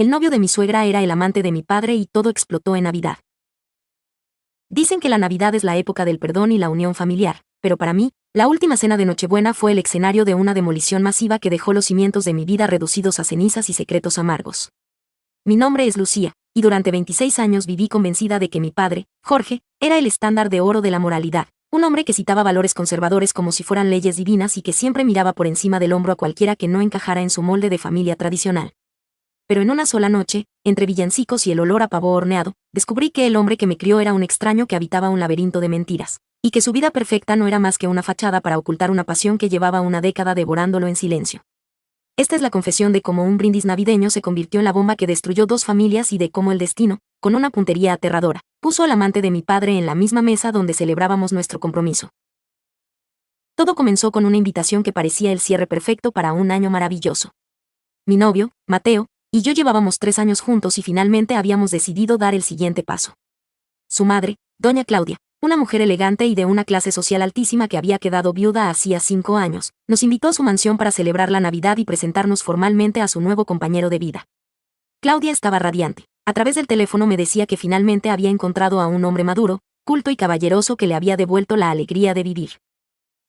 El novio de mi suegra era el amante de mi padre y todo explotó en Navidad. Dicen que la Navidad es la época del perdón y la unión familiar, pero para mí, la última cena de Nochebuena fue el escenario de una demolición masiva que dejó los cimientos de mi vida reducidos a cenizas y secretos amargos. Mi nombre es Lucía, y durante 26 años viví convencida de que mi padre, Jorge, era el estándar de oro de la moralidad, un hombre que citaba valores conservadores como si fueran leyes divinas y que siempre miraba por encima del hombro a cualquiera que no encajara en su molde de familia tradicional. Pero en una sola noche, entre villancicos y el olor a pavo horneado, descubrí que el hombre que me crió era un extraño que habitaba un laberinto de mentiras, y que su vida perfecta no era más que una fachada para ocultar una pasión que llevaba una década devorándolo en silencio. Esta es la confesión de cómo un brindis navideño se convirtió en la bomba que destruyó dos familias y de cómo el destino, con una puntería aterradora, puso al amante de mi padre en la misma mesa donde celebrábamos nuestro compromiso. Todo comenzó con una invitación que parecía el cierre perfecto para un año maravilloso. Mi novio, Mateo, y yo llevábamos 3 años juntos y finalmente habíamos decidido dar el siguiente paso. Su madre, doña Claudia, una mujer elegante y de una clase social altísima que había quedado viuda hacía 5 años, nos invitó a su mansión para celebrar la Navidad y presentarnos formalmente a su nuevo compañero de vida. Claudia estaba radiante. A través del teléfono me decía que finalmente había encontrado a un hombre maduro, culto y caballeroso que le había devuelto la alegría de vivir.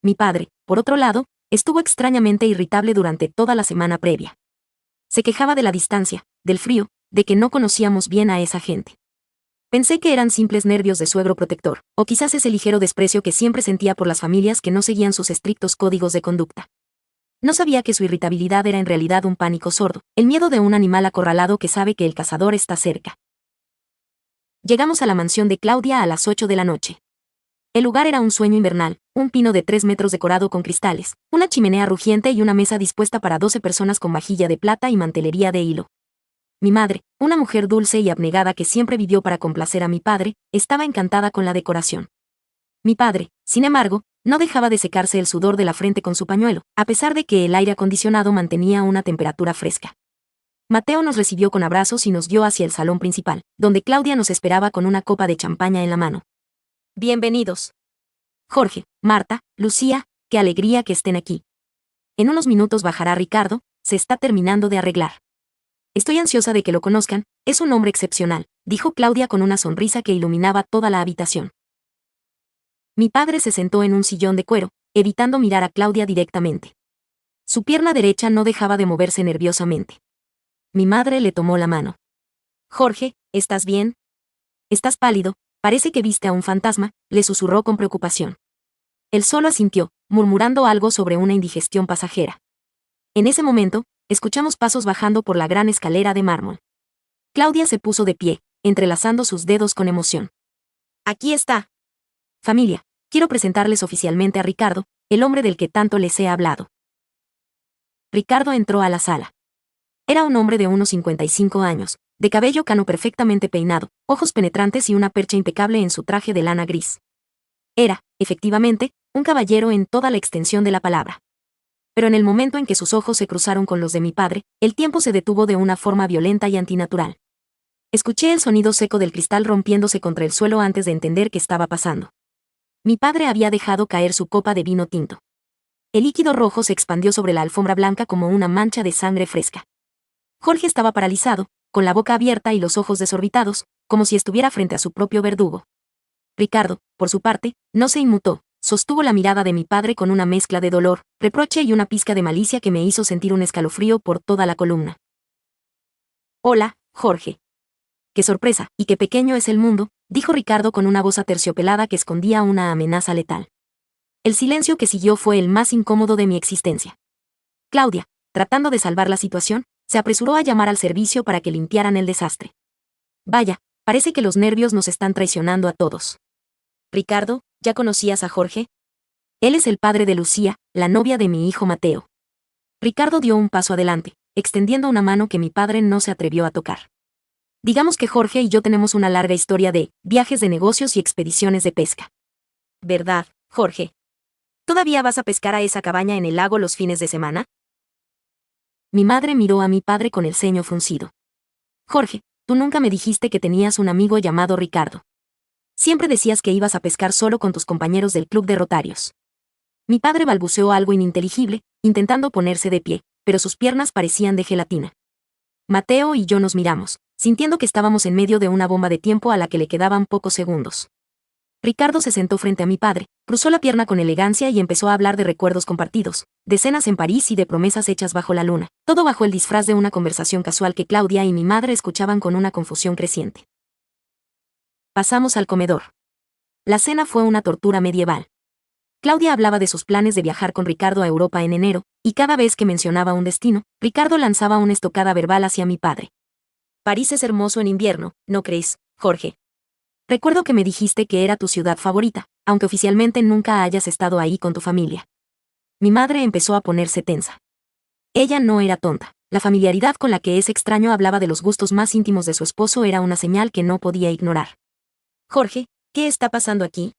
Mi padre, por otro lado, estuvo extrañamente irritable durante toda la semana previa. Se quejaba de la distancia, del frío, de que no conocíamos bien a esa gente. Pensé que eran simples nervios de suegro protector, o quizás ese ligero desprecio que siempre sentía por las familias que no seguían sus estrictos códigos de conducta. No sabía que su irritabilidad era en realidad un pánico sordo, el miedo de un animal acorralado que sabe que el cazador está cerca. Llegamos a la mansión de Claudia a las 8 de la noche. El lugar era un sueño invernal, un pino de 3 metros decorado con cristales, una chimenea rugiente y una mesa dispuesta para 12 personas con vajilla de plata y mantelería de hilo. Mi madre, una mujer dulce y abnegada que siempre vivió para complacer a mi padre, estaba encantada con la decoración. Mi padre, sin embargo, no dejaba de secarse el sudor de la frente con su pañuelo, a pesar de que el aire acondicionado mantenía una temperatura fresca. Mateo nos recibió con abrazos y nos guió hacia el salón principal, donde Claudia nos esperaba con una copa de champaña en la mano. Bienvenidos. Jorge, Marta, Lucía, qué alegría que estén aquí. En unos minutos bajará Ricardo, se está terminando de arreglar. Estoy ansiosa de que lo conozcan, es un hombre excepcional, dijo Claudia con una sonrisa que iluminaba toda la habitación. Mi padre se sentó en un sillón de cuero, evitando mirar a Claudia directamente. Su pierna derecha no dejaba de moverse nerviosamente. Mi madre le tomó la mano. Jorge, ¿estás bien? Estás pálido, parece que viste a un fantasma, le susurró con preocupación. Él solo asintió, murmurando algo sobre una indigestión pasajera. En ese momento, escuchamos pasos bajando por la gran escalera de mármol. Claudia se puso de pie, entrelazando sus dedos con emoción. Aquí está. Familia, quiero presentarles oficialmente a Ricardo, el hombre del que tanto les he hablado. Ricardo entró a la sala. Era un hombre de unos 55 años, de cabello cano perfectamente peinado, ojos penetrantes y una percha impecable en su traje de lana gris. Era, efectivamente, un caballero en toda la extensión de la palabra. Pero en el momento en que sus ojos se cruzaron con los de mi padre, el tiempo se detuvo de una forma violenta y antinatural. Escuché el sonido seco del cristal rompiéndose contra el suelo antes de entender qué estaba pasando. Mi padre había dejado caer su copa de vino tinto. El líquido rojo se expandió sobre la alfombra blanca como una mancha de sangre fresca. Jorge estaba paralizado, con la boca abierta y los ojos desorbitados, como si estuviera frente a su propio verdugo. Ricardo, por su parte, no se inmutó, sostuvo la mirada de mi padre con una mezcla de dolor, reproche y una pizca de malicia que me hizo sentir un escalofrío por toda la columna. Hola, Jorge. Qué sorpresa, y qué pequeño es el mundo, dijo Ricardo con una voz aterciopelada que escondía una amenaza letal. El silencio que siguió fue el más incómodo de mi existencia. Claudia, tratando de salvar la situación, se apresuró a llamar al servicio para que limpiaran el desastre. Vaya, parece que los nervios nos están traicionando a todos. Ricardo, ¿ya conocías a Jorge? Él es el padre de Lucía, la novia de mi hijo Mateo. Ricardo dio un paso adelante, extendiendo una mano que mi padre no se atrevió a tocar. Digamos que Jorge y yo tenemos una larga historia de viajes de negocios y expediciones de pesca. ¿Verdad, Jorge? ¿Todavía vas a pescar a esa cabaña en el lago los fines de semana? Mi madre miró a mi padre con el ceño fruncido. Jorge, tú nunca me dijiste que tenías un amigo llamado Ricardo. Siempre decías que ibas a pescar solo con tus compañeros del club de Rotarios. Mi padre balbuceó algo ininteligible, intentando ponerse de pie, pero sus piernas parecían de gelatina. Mateo y yo nos miramos, sintiendo que estábamos en medio de una bomba de tiempo a la que le quedaban pocos segundos. Ricardo se sentó frente a mi padre, cruzó la pierna con elegancia y empezó a hablar de recuerdos compartidos, de cenas en París y de promesas hechas bajo la luna, todo bajo el disfraz de una conversación casual que Claudia y mi madre escuchaban con una confusión creciente. Pasamos al comedor. La cena fue una tortura medieval. Claudia hablaba de sus planes de viajar con Ricardo a Europa en enero, y cada vez que mencionaba un destino, Ricardo lanzaba una estocada verbal hacia mi padre. París es hermoso en invierno, ¿no crees, Jorge? Recuerdo que me dijiste que era tu ciudad favorita, aunque oficialmente nunca hayas estado ahí con tu familia. Mi madre empezó a ponerse tensa. Ella no era tonta. La familiaridad con la que ese extraño hablaba de los gustos más íntimos de su esposo era una señal que no podía ignorar. Jorge, ¿qué está pasando aquí?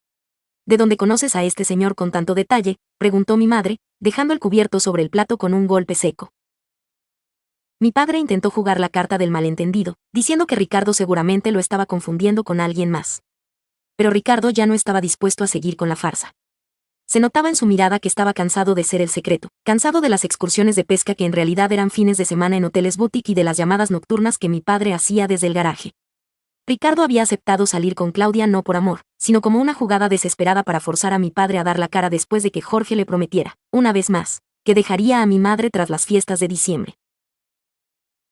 ¿De dónde conoces a este señor con tanto detalle?, preguntó mi madre, dejando el cubierto sobre el plato con un golpe seco. Mi padre intentó jugar la carta del malentendido, diciendo que Ricardo seguramente lo estaba confundiendo con alguien más. Pero Ricardo ya no estaba dispuesto a seguir con la farsa. Se notaba en su mirada que estaba cansado de ser el secreto, cansado de las excursiones de pesca que en realidad eran fines de semana en hoteles boutique y de las llamadas nocturnas que mi padre hacía desde el garaje. Ricardo había aceptado salir con Claudia no por amor, sino como una jugada desesperada para forzar a mi padre a dar la cara después de que Jorge le prometiera, una vez más, que dejaría a mi madre tras las fiestas de diciembre.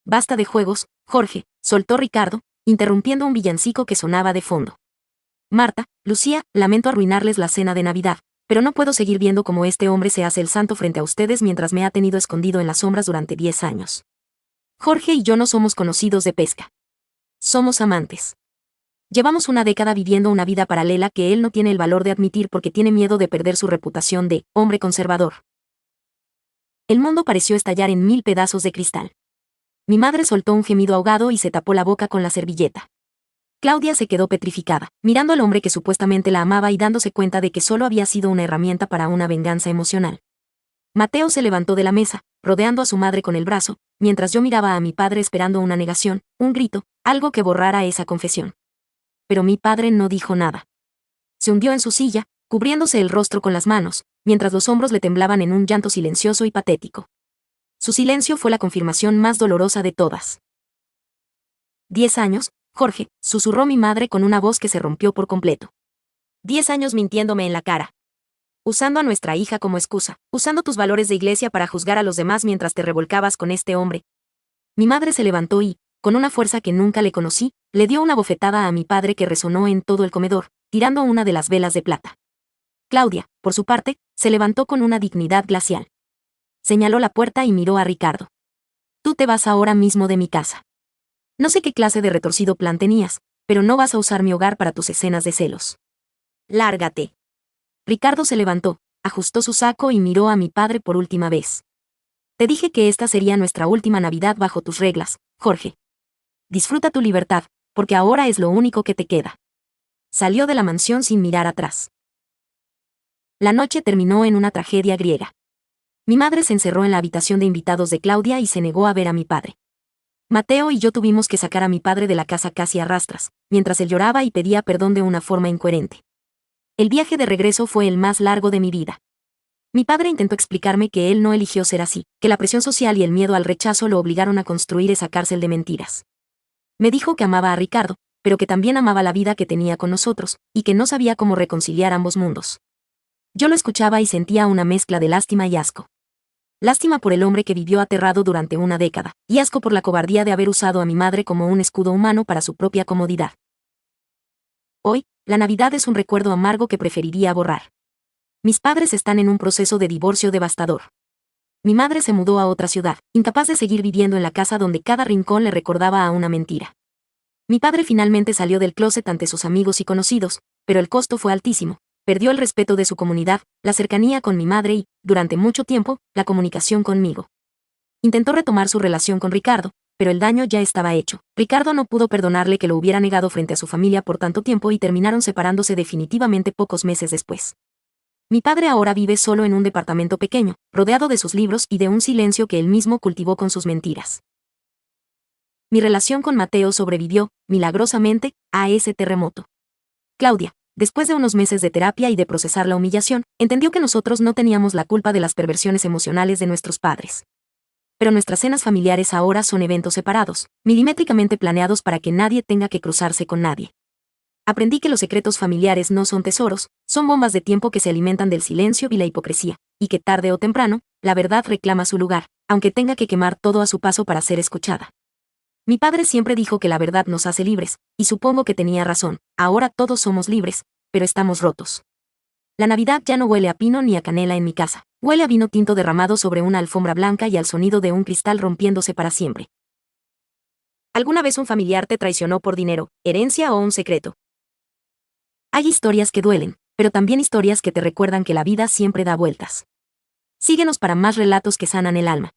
Basta de juegos, Jorge, soltó Ricardo, interrumpiendo un villancico que sonaba de fondo. Marta, Lucía, lamento arruinarles la cena de Navidad, pero no puedo seguir viendo cómo este hombre se hace el santo frente a ustedes mientras me ha tenido escondido en las sombras durante 10 años. Jorge y yo no somos conocidos de pesca. Somos amantes. Llevamos una década viviendo una vida paralela que él no tiene el valor de admitir porque tiene miedo de perder su reputación de hombre conservador. El mundo pareció estallar en 1000 pedazos de cristal. Mi madre soltó un gemido ahogado y se tapó la boca con la servilleta. Claudia se quedó petrificada, mirando al hombre que supuestamente la amaba y dándose cuenta de que solo había sido una herramienta para una venganza emocional. Mateo se levantó de la mesa, rodeando a su madre con el brazo, mientras yo miraba a mi padre esperando una negación, un grito, algo que borrara esa confesión. Pero mi padre no dijo nada. Se hundió en su silla, cubriéndose el rostro con las manos, mientras los hombros le temblaban en un llanto silencioso y patético. Su silencio fue la confirmación más dolorosa de todas. 10 años, Jorge, susurró mi madre con una voz que se rompió por completo. 10 años mintiéndome en la cara. Usando a nuestra hija como excusa, usando tus valores de iglesia para juzgar a los demás mientras te revolcabas con este hombre. Mi madre se levantó y, con una fuerza que nunca le conocí, le dio una bofetada a mi padre que resonó en todo el comedor, tirando una de las velas de plata. Claudia, por su parte, se levantó con una dignidad glacial. Señaló la puerta y miró a Ricardo. Tú te vas ahora mismo de mi casa. No sé qué clase de retorcido plan tenías, pero no vas a usar mi hogar para tus escenas de celos. Lárgate. Ricardo se levantó, ajustó su saco y miró a mi padre por última vez. Te dije que esta sería nuestra última Navidad bajo tus reglas, Jorge. Disfruta tu libertad, porque ahora es lo único que te queda. Salió de la mansión sin mirar atrás. La noche terminó en una tragedia griega. Mi madre se encerró en la habitación de invitados de Claudia y se negó a ver a mi padre. Mateo y yo tuvimos que sacar a mi padre de la casa casi a rastras, mientras él lloraba y pedía perdón de una forma incoherente. El viaje de regreso fue el más largo de mi vida. Mi padre intentó explicarme que él no eligió ser así, que la presión social y el miedo al rechazo lo obligaron a construir esa cárcel de mentiras. Me dijo que amaba a Ricardo, pero que también amaba la vida que tenía con nosotros, y que no sabía cómo reconciliar ambos mundos. Yo lo escuchaba y sentía una mezcla de lástima y asco. Lástima por el hombre que vivió aterrado durante una década, y asco por la cobardía de haber usado a mi madre como un escudo humano para su propia comodidad. Hoy, la Navidad es un recuerdo amargo que preferiría borrar. Mis padres están en un proceso de divorcio devastador. Mi madre se mudó a otra ciudad, incapaz de seguir viviendo en la casa donde cada rincón le recordaba a una mentira. Mi padre finalmente salió del closet ante sus amigos y conocidos, pero el costo fue altísimo. Perdió el respeto de su comunidad, la cercanía con mi madre y, durante mucho tiempo, la comunicación conmigo. Intentó retomar su relación con Ricardo, pero el daño ya estaba hecho. Ricardo no pudo perdonarle que lo hubiera negado frente a su familia por tanto tiempo y terminaron separándose definitivamente pocos meses después. Mi padre ahora vive solo en un departamento pequeño, rodeado de sus libros y de un silencio que él mismo cultivó con sus mentiras. Mi relación con Mateo sobrevivió, milagrosamente, a ese terremoto. Claudia, después de unos meses de terapia y de procesar la humillación, entendió que nosotros no teníamos la culpa de las perversiones emocionales de nuestros padres. pero nuestras cenas familiares ahora son eventos separados, milimétricamente planeados para que nadie tenga que cruzarse con nadie. Aprendí que los secretos familiares no son tesoros, son bombas de tiempo que se alimentan del silencio y la hipocresía, y que tarde o temprano, la verdad reclama su lugar, aunque tenga que quemar todo a su paso para ser escuchada. Mi padre siempre dijo que la verdad nos hace libres, y supongo que tenía razón, ahora todos somos libres, pero estamos rotos. La Navidad ya no huele a pino ni a canela en mi casa, huele a vino tinto derramado sobre una alfombra blanca y al sonido de un cristal rompiéndose para siempre. ¿Alguna vez un familiar te traicionó por dinero, herencia o un secreto? Hay historias que duelen, pero también historias que te recuerdan que la vida siempre da vueltas. Síguenos para más relatos que sanan el alma.